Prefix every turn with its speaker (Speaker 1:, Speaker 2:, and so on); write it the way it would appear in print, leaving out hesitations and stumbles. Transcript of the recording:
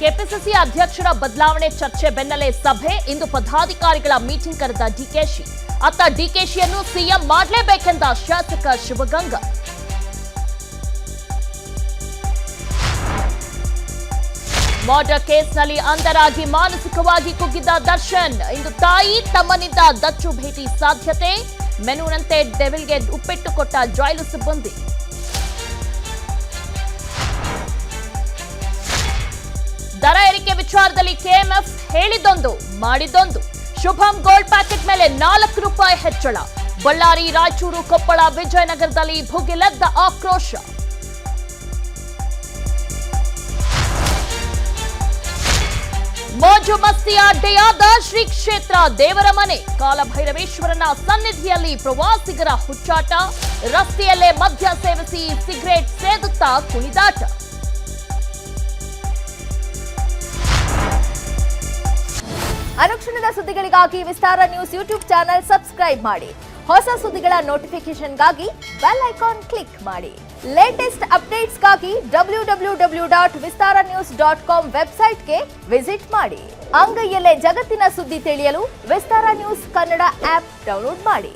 Speaker 1: KPCC ಅಧ್ಯಕ್ಷರ ಬದಲಾವಣೆ ಚರ್ಚೆ ಬೆನ್ನಲ್ಲೇ ಸಭೆ. ಇಂದು ಪದಾಧಿಕಾರಿಗಳ ಮೀಟಿಂಗ್ ಕರೆದ ಡಿಕೆಶಿ. ಅತ್ತ ಡಿಕೆಶಿಯನ್ನು ಸಿಎಂ ಮಾಡಲೇಬೇಕೆಂದ ಶಾಸಕ ಶಿವಗಂಗಾ. ಮರ್ಡರ್ ಕೇಸ್ನಲ್ಲಿ ಅಂಧರಾಗಿ ಮಾನಸಿಕವಾಗಿ ಕುಗ್ಗಿದ್ದ ದರ್ಶನ್. ಇಂದು ತಾಯಿ ತಮ್ಮನಿಂದ ದಚ್ಚು ಭೇಟಿ ಸಾಧ್ಯತೆ. ಮೆನುನಂತೆ ಡೆವಿಲ್ಗೆ ಉಪ್ಪಿಟ್ಟು ಕೊಟ್ಟ ಜೈಲು ಸಿಬ್ಬಂದಿ. ದರ ಏರಿಕೆ ವಿಚಾರದಲ್ಲಿ ಕೆಎಂಎಫ್ ಹೇಳಿದ್ದೊಂದು ಮಾಡಿದ್ದೊಂದು. ಶುಭಂ ಗೋಲ್ಡ್ ಪ್ಯಾಕೆಟ್ ಮೇಲೆ ₹4 ಹೆಚ್ಚಳ. ಬಳ್ಳಾರಿ, ರಾಯಚೂರು, ಕೊಪ್ಪಳ, ವಿಜಯನಗರದಲ್ಲಿ ಭುಗಿಲೆದ್ದ ಆಕ್ರೋಶ. ಮೋಜು ಮಸ್ತಿಯ ಅಡ್ಡೆಯಾದ ಶ್ರೀ ಕ್ಷೇತ್ರ ದೇವರ ಮನೆ. ಕಾಲಭೈರವೇಶ್ವರನ ಸನ್ನಿಧಿಯಲ್ಲಿ ಪ್ರವಾಸಿಗರ ಹುಚ್ಚಾಟ. ರಸ್ತೆಯಲ್ಲೇ ಮದ್ಯ ಸೇವಿಸಿ ಸಿಗರೇಟ್ ಸೇದುತ್ತಾ ಕುಣಿದಾಟ.
Speaker 2: ಅನುಕ್ಷಣದ ಸುದ್ದಿಗಳಿಗಾಗಿ ವಿಸ್ತಾರ ನ್ಯೂಸ್ ಯೂಟ್ಯೂಬ್ ಚಾನೆಲ್ ಸಬ್ಸ್ಕ್ರೈಬ್ ಮಾಡಿ. ಹೊಸ ಸುದ್ದಿಗಳ ನೋಟಿಫಿಕೇಶನ್ಗಾಗಿ ಬೆಲ್ ಐಕಾನ್ ಕ್ಲಿಕ್ ಮಾಡಿ. ಲೇಟೆಸ್ಟ್ ಅಪ್ಡೇಟ್ಸ್ಗಾಗಿ www.vistaranews.com ವೆಬ್ಸೈಟ್ಗೆ ವಿಸಿಟ್ ಮಾಡಿ. ಅಂಗೈಯಲ್ಲೇ ಜಗತ್ತಿನ ಸುದ್ದಿ ತಿಳಿಯಲು ವಿಸ್ತಾರ ನ್ಯೂಸ್ ಕನ್ನಡ ಆಪ್ ಡೌನ್ಲೋಡ್ ಮಾಡಿ.